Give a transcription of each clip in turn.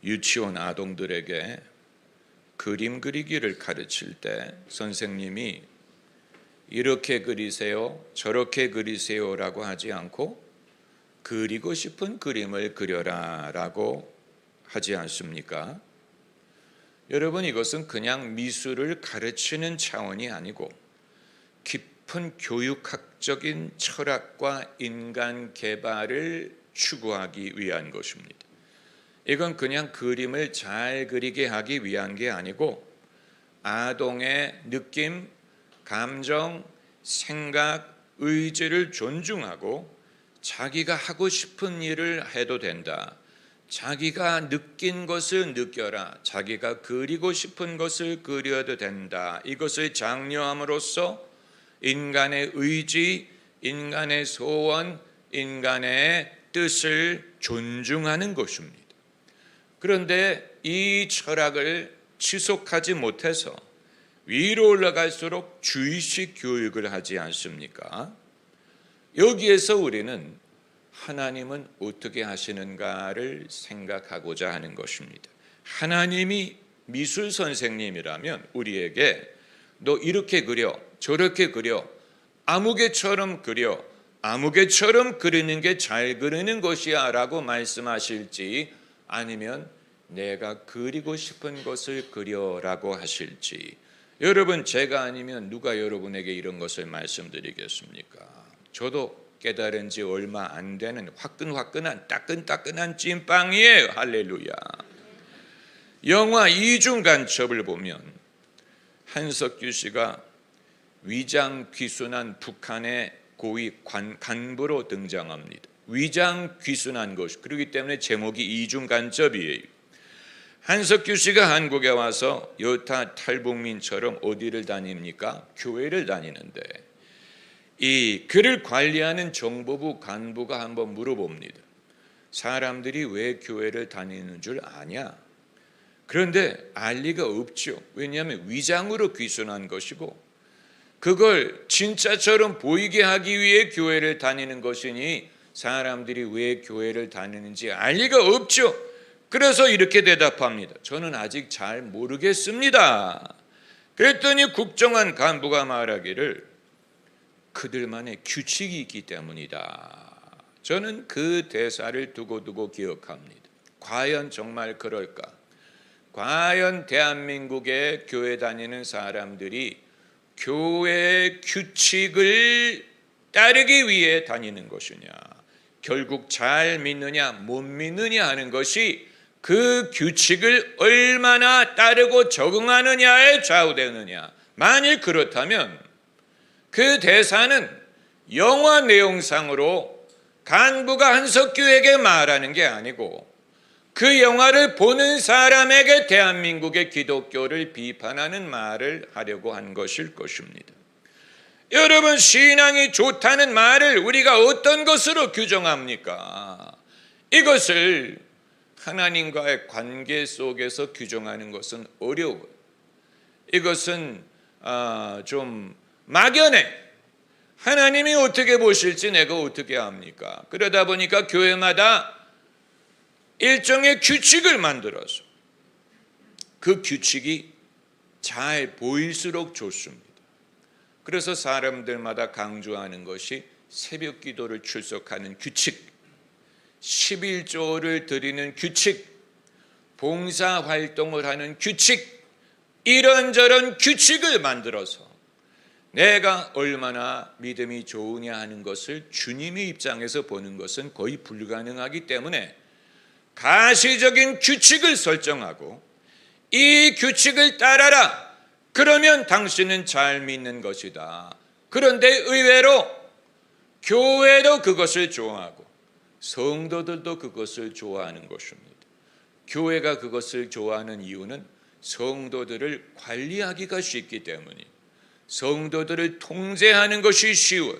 유치원 아동들에게 그림 그리기를 가르칠 때 선생님이 이렇게 그리세요, 저렇게 그리세요라고 하지 않고 그리고 싶은 그림을 그려라 라고 하지 않습니까? 여러분, 이것은 그냥 미술을 가르치는 차원이 아니고 깊은 교육학적인 철학과 인간 개발을 추구하기 위한 것입니다. 이건 그냥 그림을 잘 그리게 하기 위한 게 아니고 아동의 느낌, 감정, 생각, 의지를 존중하고 자기가 하고 싶은 일을 해도 된다. 자기가 느낀 것을 느껴라. 자기가 그리고 싶은 것을 그려도 된다. 이것을 장려함으로써 인간의 의지, 인간의 소원, 인간의 뜻을 존중하는 것입니다. 그런데 이 철학을 지속하지 못해서 위로 올라갈수록 주의식 교육을 하지 않습니까? 여기에서 우리는 하나님은 어떻게 하시는가를 생각하고자 하는 것입니다. 하나님이 미술 선생님이라면 우리에게 너 이렇게 그려, 저렇게 그려, 아무개처럼 그려, 아무개처럼 그리는 게 잘 그리는 것이야 라고 말씀하실지, 아니면 내가 그리고 싶은 것을 그려라고 하실지. 여러분, 제가 아니면 누가 여러분에게 이런 것을 말씀드리겠습니까? 저도 깨달은 지 얼마 안 되는 화끈화끈한 따끈따끈한 찐빵이에요. 할렐루야. 영화 이중간첩을 보면 한석규 씨가 위장 귀순한 북한의 고위 간부로 등장합니다. 위장 귀순한 것, 그렇기 때문에 제목이 이중간첩이에요. 한석규 씨가 한국에 와서 여타 탈북민처럼 어디를 다닙니까? 교회를 다니는데 이 그를 관리하는 정보부 간부가 한번 물어봅니다. 사람들이 왜 교회를 다니는 줄 아냐? 그런데 알 리가 없죠. 왜냐하면 위장으로 귀순한 것이고 그걸 진짜처럼 보이게 하기 위해 교회를 다니는 것이니 사람들이 왜 교회를 다니는지 알 리가 없죠. 그래서 이렇게 대답합니다. 저는 아직 잘 모르겠습니다. 그랬더니 국정원 간부가 말하기를 그들만의 규칙이 있기 때문이다. 저는 그 대사를 두고두고 기억합니다. 과연 정말 그럴까? 과연 대한민국의 교회 다니는 사람들이 교회의 규칙을 따르기 위해 다니는 것이냐, 결국 잘 믿느냐 못 믿느냐 하는 것이 그 규칙을 얼마나 따르고 적응하느냐에 좌우되느냐. 만일 그렇다면 그 대사는 영화 내용상으로 간부가 한석규에게 말하는 게 아니고 그 영화를 보는 사람에게 대한민국의 기독교를 비판하는 말을 하려고 한 것일 것입니다. 여러분, 신앙이 좋다는 말을 우리가 어떤 것으로 규정합니까? 이것을 하나님과의 관계 속에서 규정하는 것은 어려워요. 이것은 좀 막연해. 하나님이 어떻게 보실지 내가 어떻게 압니까? 그러다 보니까 교회마다 일종의 규칙을 만들어서 그 규칙이 잘 보일수록 좋습니다. 그래서 사람들마다 강조하는 것이 새벽 기도를 출석하는 규칙, 11조를 드리는 규칙, 봉사활동을 하는 규칙, 이런저런 규칙을 만들어서 내가 얼마나 믿음이 좋으냐 하는 것을 주님의 입장에서 보는 것은 거의 불가능하기 때문에 가시적인 규칙을 설정하고 이 규칙을 따라라. 그러면 당신은 잘 믿는 것이다. 그런데 의외로 교회도 그것을 좋아하고 성도들도 그것을 좋아하는 것입니다. 교회가 그것을 좋아하는 이유는 성도들을 관리하기가 쉽기 때문이에요. 성도들을 통제하는 것이 쉬워.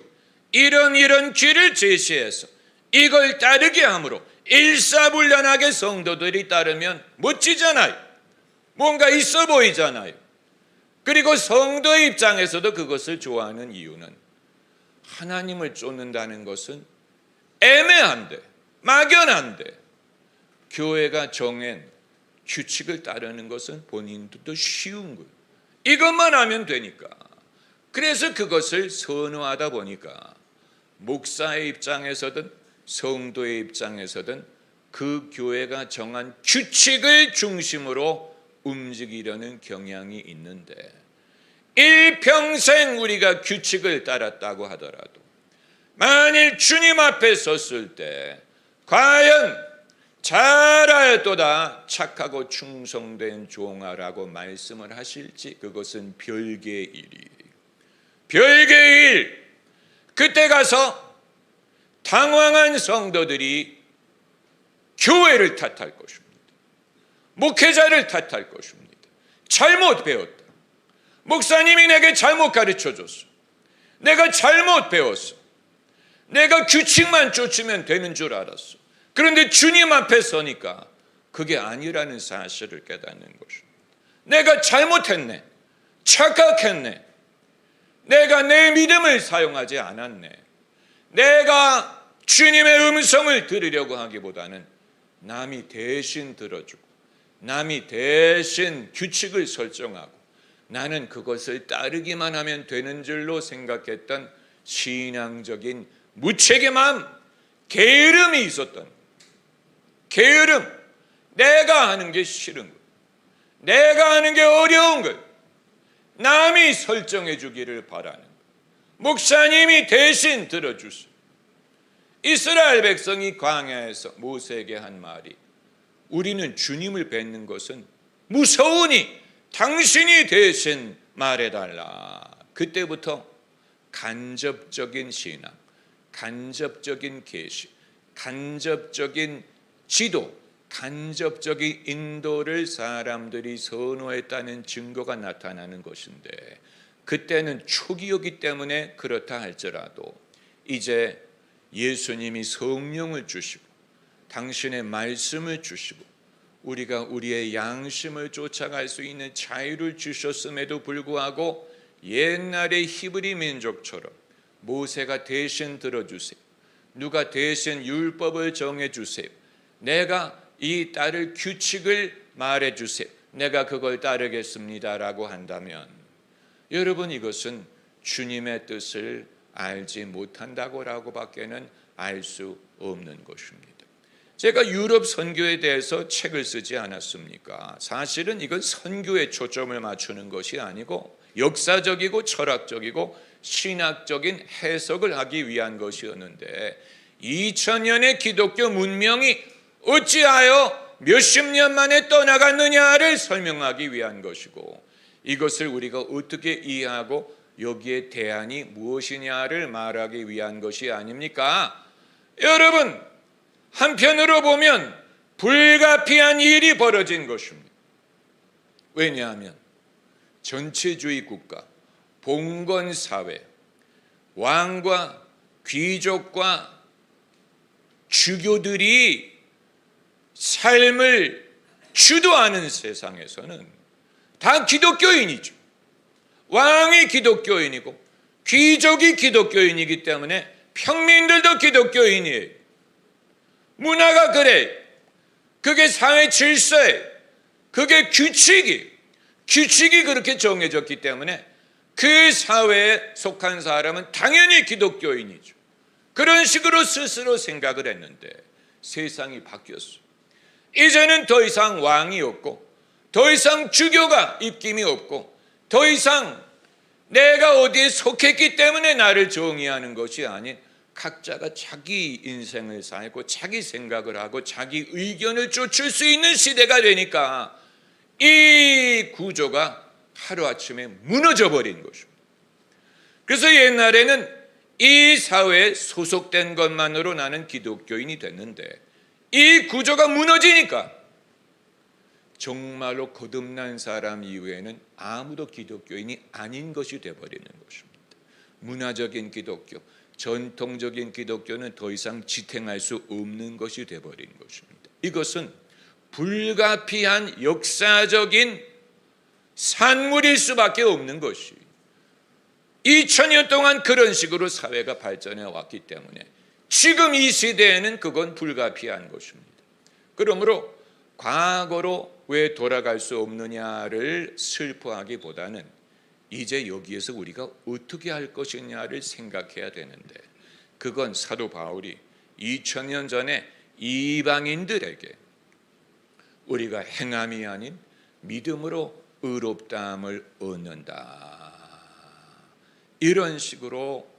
이런 길을 제시해서 이걸 따르게 함으로 일사불란하게 성도들이 따르면 멋지잖아요. 뭔가 있어 보이잖아요. 그리고 성도의 입장에서도 그것을 좋아하는 이유는 하나님을 쫓는다는 것은 애매한데, 막연한데 교회가 정한 규칙을 따르는 것은 본인들도 쉬운 거예요. 이것만 하면 되니까. 그래서 그것을 선호하다 보니까 목사의 입장에서든 성도의 입장에서든 그 교회가 정한 규칙을 중심으로 움직이려는 경향이 있는데, 일평생 우리가 규칙을 따랐다고 하더라도 만일 주님 앞에 섰을 때 과연 잘하였도다 착하고 충성된 종아라고 말씀을 하실지, 그것은 별개의 일이에요. 별개의 일. 그때 가서 당황한 성도들이 교회를 탓할 것입니다. 목회자를 탓할 것입니다. 잘못 배웠다. 목사님이 내게 잘못 가르쳐줬어. 내가 잘못 배웠어. 내가 규칙만 쫓으면 되는 줄 알았어. 그런데 주님 앞에 서니까 그게 아니라는 사실을 깨닫는 것입니다. 내가 잘못했네. 착각했네. 내가 내 믿음을 사용하지 않았네. 내가 주님의 음성을 들으려고 하기보다는 남이 대신 들어주고 남이 대신 규칙을 설정하고 나는 그것을 따르기만 하면 되는 줄로 생각했던 신앙적인 무책임함, 게으름이 있었던, 게으름, 내가 하는 게 싫은 것, 내가 하는 게 어려운 것, 남이 설정해 주기를 바라는 것, 목사님이 대신 들어주세요. 이스라엘 백성이 광야에서 모세에게 한 말이, 우리는 주님을 뵙는 것은 무서우니 당신이 대신 말해달라. 그때부터 간접적인 신앙, 간접적인 계시, 간접적인 지도, 간접적인 인도를 사람들이 선호했다는 증거가 나타나는 것인데, 그때는 초기였기 때문에 그렇다 할지라도 이제 예수님이 성령을 주시고 당신의 말씀을 주시고 우리가 우리의 양심을 쫓아갈 수 있는 자유를 주셨음에도 불구하고 옛날의 히브리 민족처럼 모세가 대신 들어주세요. 누가 대신 율법을 정해주세요. 내가 이 따를 규칙을 말해주세요. 내가 그걸 따르겠습니다라고 한다면 여러분, 이것은 주님의 뜻을 알지 못한다고라고 밖에는 알 수 없는 것입니다. 제가 유럽 선교에 대해서 책을 쓰지 않았습니까? 사실은 이건 선교에 초점을 맞추는 것이 아니고 역사적이고 철학적이고 신학적인 해석을 하기 위한 것이었는데, 2000년의 기독교 문명이 어찌하여 몇십 년 만에 떠나갔느냐를 설명하기 위한 것이고, 이것을 우리가 어떻게 이해하고 여기에 대안이 무엇이냐를 말하기 위한 것이 아닙니까? 여러분, 한편으로 보면 불가피한 일이 벌어진 것입니다. 왜냐하면 전체주의 국가, 봉건사회, 왕과 귀족과 주교들이 삶을 주도하는 세상에서는 다 기독교인이죠. 왕이 기독교인이고 귀족이 기독교인이기 때문에 평민들도 기독교인이에요. 문화가 그래. 그게 사회 질서에, 그게 규칙이 그렇게 정해졌기 때문에 그 사회에 속한 사람은 당연히 기독교인이죠. 그런 식으로 스스로 생각을 했는데 세상이 바뀌었어. 이제는 더 이상 왕이 없고 더 이상 주교가 입김이 없고 더 이상 내가 어디에 속했기 때문에 나를 정의하는 것이 아닌 각자가 자기 인생을 살고 자기 생각을 하고 자기 의견을 쫓을 수 있는 시대가 되니까 이 구조가 하루아침에 무너져 버린 것입니다. 그래서 옛날에는 이 사회에 소속된 것만으로 나는 기독교인이 됐는데 이 구조가 무너지니까 정말로 거듭난 사람 이후에는 아무도 기독교인이 아닌 것이 되어버리는 것입니다. 문화적인 기독교, 전통적인 기독교는 더 이상 지탱할 수 없는 것이 되어버린 것입니다. 이것은 불가피한 역사적인 산물일 수밖에 없는 것이 2000년 동안 그런 식으로 사회가 발전해 왔기 때문에 지금 이 시대에는 그건 불가피한 것입니다. 그러므로 과거로 왜 돌아갈 수 없느냐를 슬퍼하기보다는 이제 여기에서 우리가 어떻게 할 것이냐를 생각해야 되는데, 그건 사도 바울이 2000년 전에 이방인들에게 우리가 행함이 아닌 믿음으로 의롭다함을 얻는다, 이런 식으로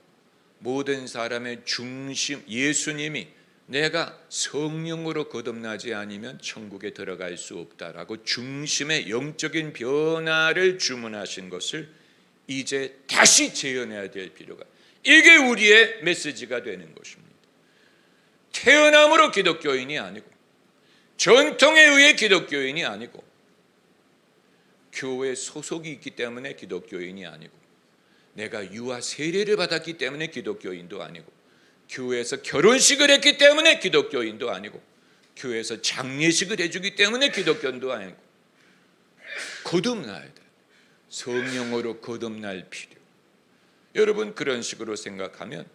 모든 사람의 중심, 예수님이 내가 성령으로 거듭나지 않으면 천국에 들어갈 수 없다라고 중심의 영적인 변화를 주문하신 것을 이제 다시 재현해야 될 필요가, 이게 우리의 메시지가 되는 것입니다. 태어남으로 기독교인이 아니고, 전통에 의해 기독교인이 아니고, 교회 소속이 있기 때문에 기독교인이 아니고, 내가 유아 세례를 받았기 때문에 기독교인도 아니고, 교회에서 결혼식을 했기 때문에 기독교인도 아니고, 교회에서 장례식을 해주기 때문에 기독교인도 아니고, 거듭나야 돼. 성령으로 거듭날 필요. 여러분, 그런 식으로 생각하면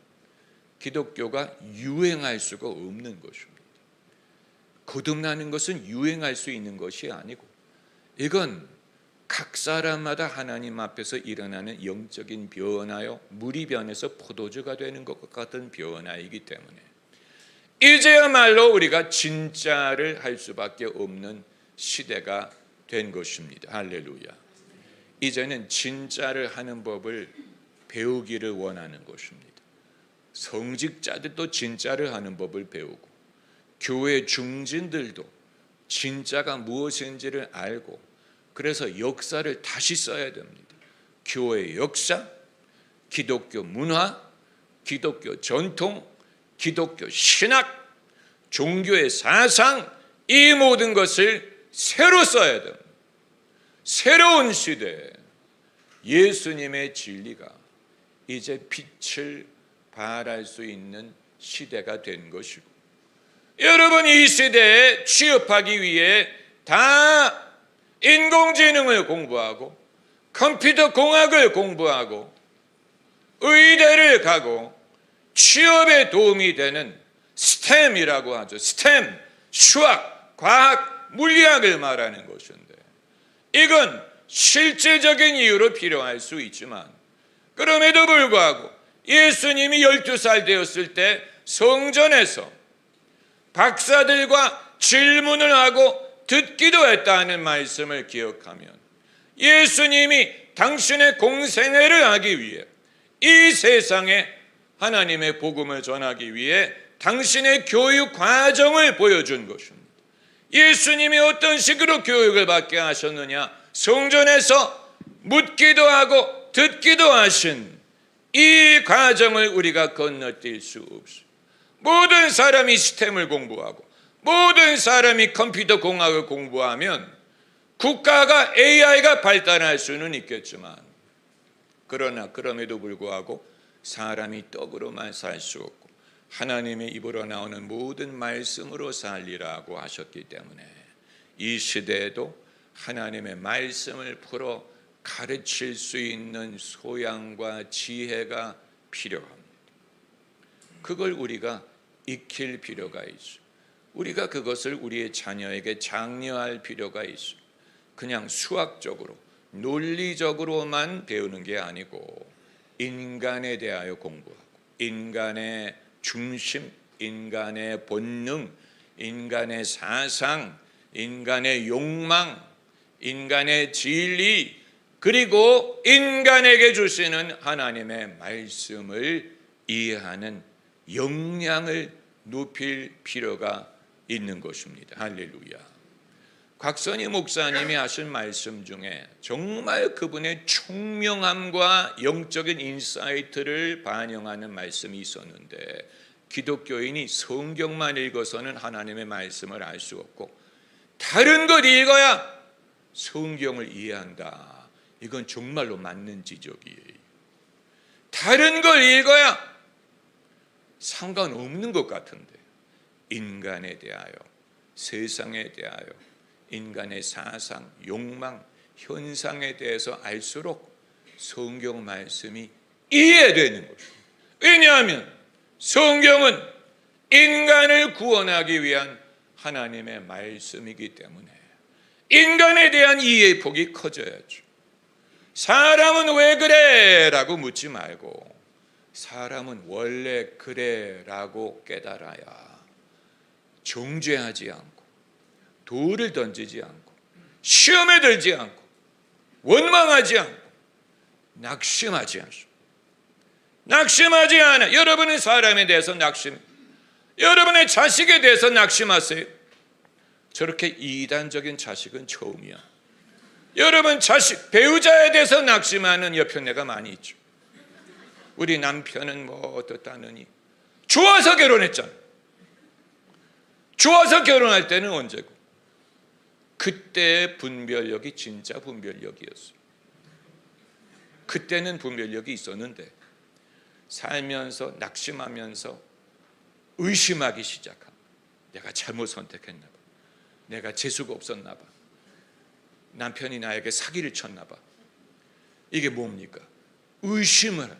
기독교가 유행할 수가 없는 것입니다. 거듭나는 것은 유행할 수 있는 것이 아니고, 이건 각 사람마다 하나님 앞에서 일어나는 영적인 변화요, 물이 변해서 포도주가 되는 것과 같은 변화이기 때문에 이제야말로 우리가 진짜를 할 수밖에 없는 시대가 된 것입니다. 할렐루야. 이제는 진짜를 하는 법을 배우기를 원하는 것입니다. 성직자들도 진짜를 하는 법을 배우고, 교회 중진들도 진짜가 무엇인지를 알고, 그래서 역사를 다시 써야 됩니다. 교회의 역사, 기독교 문화, 기독교 전통, 기독교 신학, 종교의 사상, 이 모든 것을 새로 써야 됩니다. 새로운 시대에 예수님의 진리가 이제 빛을 발할 수 있는 시대가 된 것이고, 여러분, 이 시대에 취업하기 위해 다 인공지능을 공부하고 컴퓨터 공학을 공부하고 의대를 가고 취업에 도움이 되는 스템이라고 하죠. 스템, 수학, 과학, 물리학을 말하는 것인데, 이건 실질적인 이유로 필요할 수 있지만, 그럼에도 불구하고 예수님이 12살 되었을 때 성전에서 박사들과 질문을 하고 듣기도 했다는 말씀을 기억하면, 예수님이 당신의 공생애를 하기 위해, 이 세상에 하나님의 복음을 전하기 위해 당신의 교육 과정을 보여준 것입니다. 예수님이 어떤 식으로 교육을 받게 하셨느냐, 성전에서 묻기도 하고 듣기도 하신 이 과정을 우리가 건너뛸 수 없습니다. 모든 사람이 스템을 공부하고 모든 사람이 컴퓨터 공학을 공부하면 국가가, AI가 발달할 수는 있겠지만, 그러나 그럼에도 불구하고 사람이 떡으로만 살 수 없고 하나님의 입으로 나오는 모든 말씀으로 살리라고 하셨기 때문에 이 시대에도 하나님의 말씀을 풀어 가르칠 수 있는 소양과 지혜가 필요합니다. 그걸 우리가 익힐 필요가 있어요. 우리가 그것을 우리의 자녀에게 장려할 필요가 있어요. 그냥 수학적으로, 논리적으로만 배우는 게 아니고 인간에 대하여 공부하고, 인간의 중심, 인간의 본능, 인간의 사상, 인간의 욕망, 인간의 진리, 그리고 인간에게 주시는 하나님의 말씀을 이해하는 역량을 높일 필요가 있는 것입니다. 할렐루야. 곽선희 목사님이 하신 말씀 중에 정말 그분의 총명함과 영적인 인사이트를 반영하는 말씀이 있었는데, 기독교인이 성경만 읽어서는 하나님의 말씀을 알 수 없고 다른 것 읽어야 성경을 이해한다. 이건 정말로 맞는 지적이에요. 다른 걸 읽어야 상관없는 것 같은데, 인간에 대하여, 세상에 대하여, 인간의 사상, 욕망, 현상에 대해서 알수록 성경 말씀이 이해되는 것입니다. 왜냐하면 성경은 인간을 구원하기 위한 하나님의 말씀이기 때문에 인간에 대한 이해의 폭이 커져야죠. 사람은 왜 그래? 라고 묻지 말고 사람은 원래 그래 라고 깨달아야 정죄하지 않고 돌을 던지지 않고 시험에 들지 않고 원망하지 않고 낙심하지 않습니다. 낙심하지 않아. 여러분은 사람에 대해서 낙심, 여러분의 자식에 대해서 낙심하세요. 저렇게 이단적인 자식은 처음이야. 여러분 자식, 배우자에 대해서 낙심하는 여편네가 많이 있죠. 우리 남편은 뭐 어떻다느니 좋아서 결혼했잖아. 좋아서 결혼할 때는 언제고? 그때의 분별력이 진짜 분별력이었어요. 그때는 분별력이 있었는데 살면서 낙심하면서 의심하기 시작합니다. 내가 잘못 선택했나 봐. 내가 재수가 없었나 봐. 남편이 나에게 사기를 쳤나 봐. 이게 뭡니까? 의심을 하는.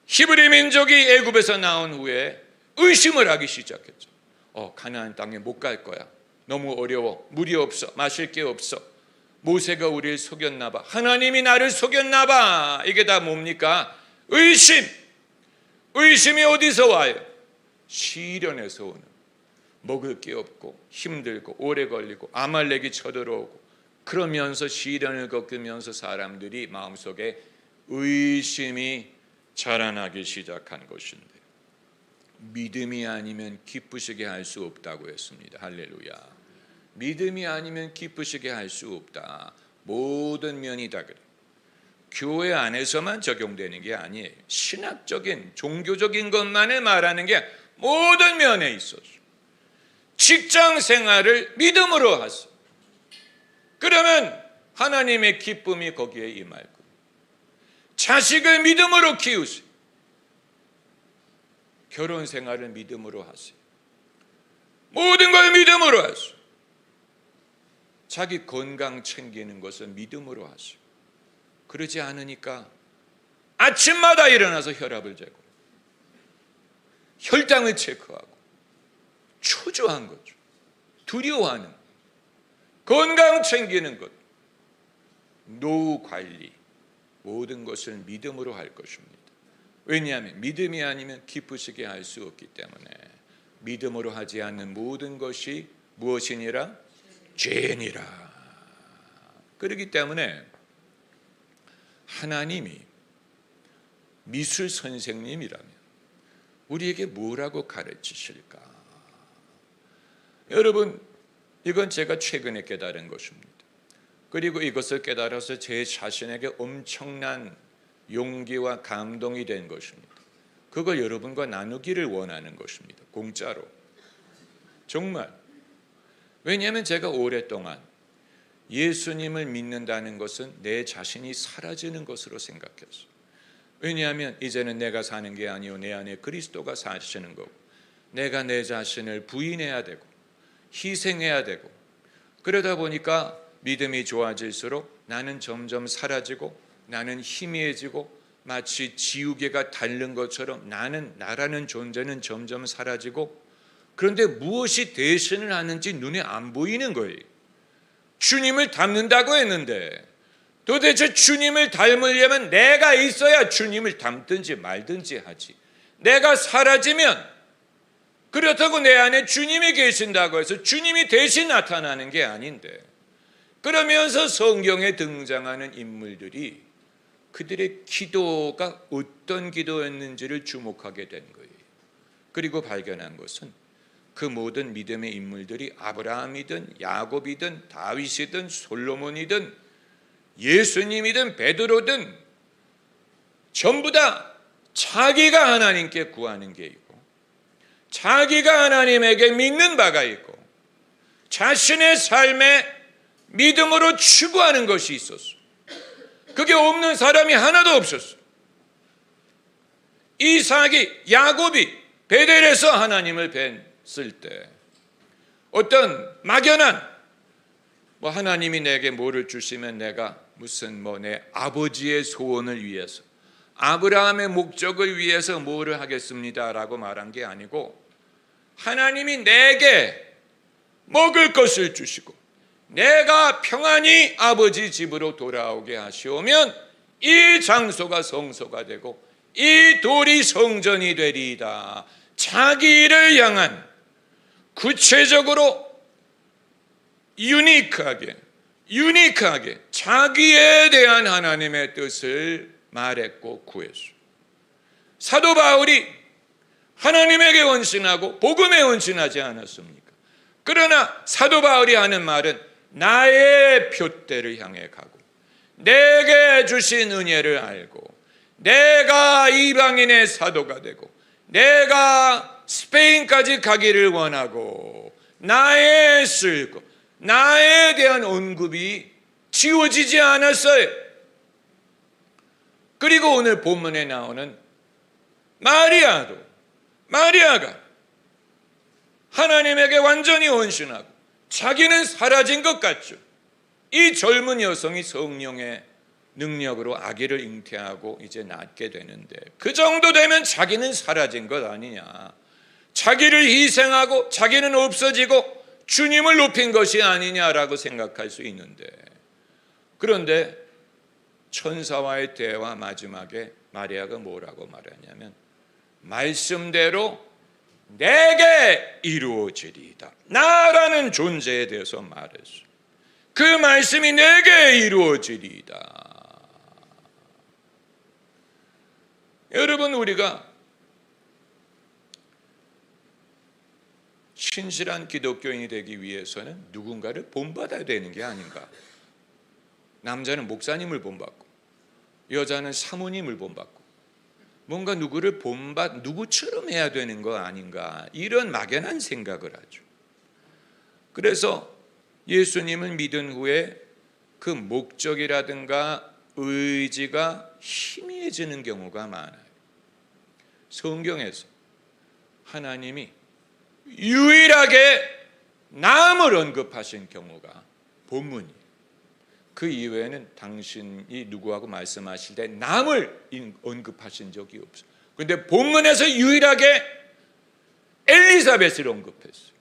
히브리 민족이 애굽에서 나온 후에 의심을 하기 시작했죠. 가나안 땅에 못 갈 거야. 너무 어려워. 물이 없어. 마실 게 없어. 모세가 우리를 속였나 봐. 하나님이 나를 속였나 봐. 이게 다 뭡니까? 의심. 의심이 어디서 와요? 시련에서 오는. 먹을 게 없고 힘들고 오래 걸리고 아말렉이 쳐들어오고 그러면서 시련을 겪으면서 사람들이 마음속에 의심이 자라나기 시작한 것인데 믿음이 아니면 기쁘시게 할 수 없다고 했습니다. 할렐루야. 믿음이 아니면 기쁘시게 할 수 없다. 모든 면이 다 그래. 교회 안에서만 적용되는 게 아니에요. 신학적인 종교적인 것만을 말하는 게 모든 면에 있어서 직장 생활을 믿음으로 하세요. 그러면 하나님의 기쁨이 거기에 임할 거예요. 자식을 믿음으로 키우세요. 결혼 생활을 믿음으로 하세요. 모든 걸 믿음으로 하세요. 자기 건강 챙기는 것을 믿음으로 하세요. 그러지 않으니까 아침마다 일어나서 혈압을 재고 혈당을 체크하고 초조한 거죠. 두려워하는 건강 챙기는 것, 노후 관리 모든 것을 믿음으로 할 것입니다. 왜냐하면 믿음이 아니면 기쁘시게 할 수 없기 때문에 믿음으로 하지 않는 모든 것이 무엇이니라? 죄니라. 그렇기 때문에 하나님이 미술 선생님이라면 우리에게 뭐라고 가르치실까? 여러분, 이건 제가 최근에 깨달은 것입니다. 그리고 이것을 깨달아서 제 자신에게 엄청난 용기와 감동이 된 것입니다. 그걸 여러분과 나누기를 원하는 것입니다. 공짜로. 정말. 왜냐하면 제가 오랫동안 예수님을 믿는다는 것은 내 자신이 사라지는 것으로 생각했어요. 왜냐하면 이제는 내가 사는 게 아니요 내 안에 그리스도가 사시는 거고 내가 내 자신을 부인해야 되고 희생해야 되고 그러다 보니까 믿음이 좋아질수록 나는 점점 사라지고 나는 희미해지고 마치 지우개가 닳는 것처럼 나라는 존재는 점점 사라지고 그런데 무엇이 대신을 하는지 눈에 안 보이는 거예요. 주님을 닮는다고 했는데 도대체 주님을 닮으려면 내가 있어야 주님을 닮든지 말든지 하지. 내가 사라지면 그렇다고 내 안에 주님이 계신다고 해서 주님이 대신 나타나는 게 아닌데 그러면서 성경에 등장하는 인물들이 그들의 기도가 어떤 기도였는지를 주목하게 된 거예요. 그리고 발견한 것은 그 모든 믿음의 인물들이 아브라함이든 야곱이든 다윗이든 솔로몬이든 예수님이든 베드로든 전부 다 자기가 하나님께 구하는 게 있고 자기가 하나님에게 믿는 바가 있고 자신의 삶에 믿음으로 추구하는 것이 있었어. 그게 없는 사람이 하나도 없었어. 이삭이 야곱이 베델에서 하나님을 뵀을 때 어떤 막연한 하나님이 내게 뭐를 주시면 내가 무슨 내 아버지의 소원을 위해서 아브라함의 목적을 위해서 뭐를 하겠습니다라고 말한 게 아니고 하나님이 내게 먹을 것을 주시고 내가 평안히 아버지 집으로 돌아오게 하시오면 이 장소가 성소가 되고 이 돌이 성전이 되리이다. 자기를 향한 구체적으로 유니크하게 자기에 대한 하나님의 뜻을 말했고 구했어요. 사도 바울이 하나님에게 헌신하고 복음에 헌신하지 않았습니까? 그러나 사도 바울이 하는 말은 나의 푯대를 향해 가고 내게 주신 은혜를 알고 내가 이방인의 사도가 되고 내가 스페인까지 가기를 원하고 나의 쓸고 나에 대한 언급이 지워지지 않았어요. 그리고 오늘 본문에 나오는 마리아가 하나님에게 완전히 헌신하고 자기는 사라진 것 같죠. 이 젊은 여성이 성령의 능력으로 아기를 잉태하고 이제 낳게 되는데 그 정도 되면 자기는 사라진 것 아니냐, 자기를 희생하고 자기는 없어지고 주님을 높인 것이 아니냐라고 생각할 수 있는데, 그런데 천사와의 대화 마지막에 마리아가 뭐라고 말하냐면 말씀대로 내게 이루어지리이다. 나라는 존재에 대해서 말했어요. 그 말씀이 내게 이루어지리이다. 여러분, 우리가 신실한 기독교인이 되기 위해서는 누군가를 본받아야 되는 게 아닌가. 남자는 목사님을 본받고 여자는 사모님을 본받고 뭔가 누구를 누구처럼 해야 되는 거 아닌가, 이런 막연한 생각을 하죠. 그래서 예수님을 믿은 후에 그 목적이라든가 의지가 희미해지는 경우가 많아요. 성경에서 하나님이 유일하게 남을 언급하신 경우가 본문이에요. 그 이외에는 당신이 누구하고 말씀하실 때 남을 언급하신 적이 없어요. 그런데 본문에서 유일하게 엘리사벳을 언급했어요.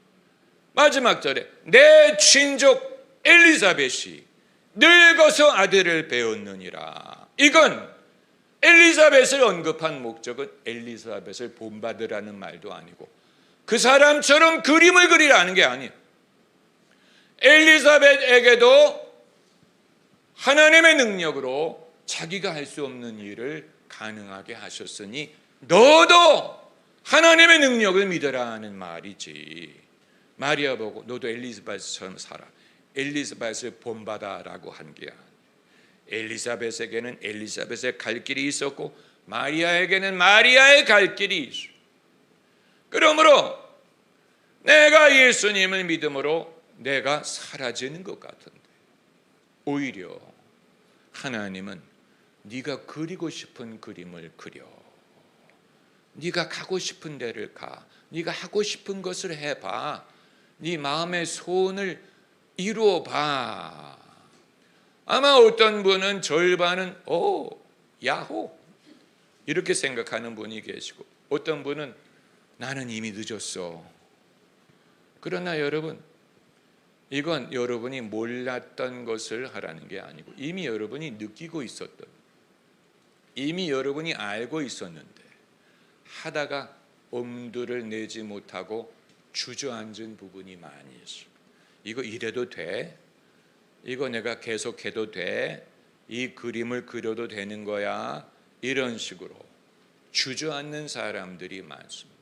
마지막 절에 내 친족 엘리사벳이 늙어서 아들을 배웠느니라. 이건 엘리사벳을 언급한 목적은 엘리사벳을 본받으라는 말도 아니고 그 사람처럼 그림을 그리라는 게 아니에요. 엘리사벳에게도 하나님의 능력으로 자기가 할 수 없는 일을 가능하게 하셨으니 너도 하나님의 능력을 믿어라 하는 말이지, 마리아 보고 너도 엘리사벳처럼 살아, 엘리사벳을 본받아라고 한 게 아니에요. 엘리사벳에게는 엘리사벳의 갈 길이 있었고 마리아에게는 마리아의 갈 길이 있어요. 그러므로 내가 예수님을 믿음으로 내가 사라지는 것 같은데 오히려 하나님은 네가 그리고 싶은 그림을 그려, 네가 가고 싶은 데를 가, 네가 하고 싶은 것을 해봐, 네 마음의 소원을 이루어봐. 아마 어떤 분은 절반은 야호 이렇게 생각하는 분이 계시고 어떤 분은 나는 이미 늦었어. 그러나 여러분, 이건 여러분이 몰랐던 것을 하라는 게 아니고 이미 여러분이 느끼고 있었던, 이미 여러분이 알고 있었는데 하다가 엄두를 내지 못하고 주저앉은 부분이 많이 있어요. 이거 이래도 돼? 이거 내가 계속해도 돼? 이 그림을 그려도 되는 거야? 이런 식으로 주저앉는 사람들이 많습니다.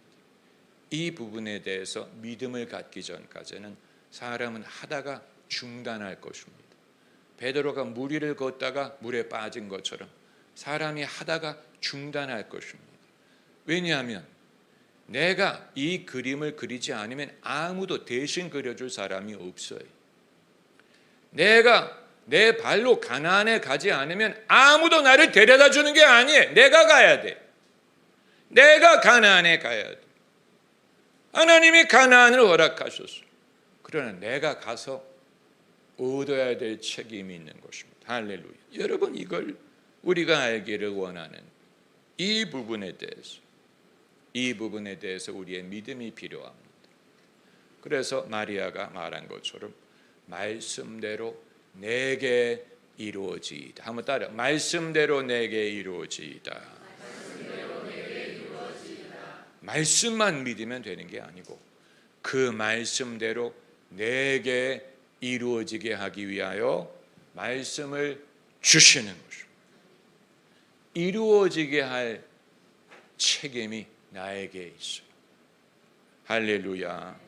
이 부분에 대해서 믿음을 갖기 전까지는 사람은 하다가 중단할 것입니다. 베드로가 물 위를 걷다가 물에 빠진 것처럼 사람이 하다가 중단할 것입니다. 왜냐하면 내가 이 그림을 그리지 않으면 아무도 대신 그려줄 사람이 없어요. 내가 내 발로 가나안에 가지 않으면 아무도 나를 데려다 주는 게 아니에요. 내가 가야 돼. 내가 가나안에 가야 돼. 하나님이 가나안을 허락하셨어요. 그러나 내가 가서 얻어야 될 책임이 있는 것입니다. 할렐루야. 여러분, 이걸 우리가 알기를 원하는 이 부분에 대해서 우리의 믿음이 필요합니다. 그래서 마리아가 말한 것처럼 말씀대로 내게 이루어지이다. 한번 따라. 말씀대로 내게 이루어지이다. 말씀만 믿으면 되는 게 아니고 그 말씀대로 내게 이루어지게 하기 위하여 말씀을 주시는 것입니다. 이루어지게 할 책임이 나에게 있어요. 할렐루야.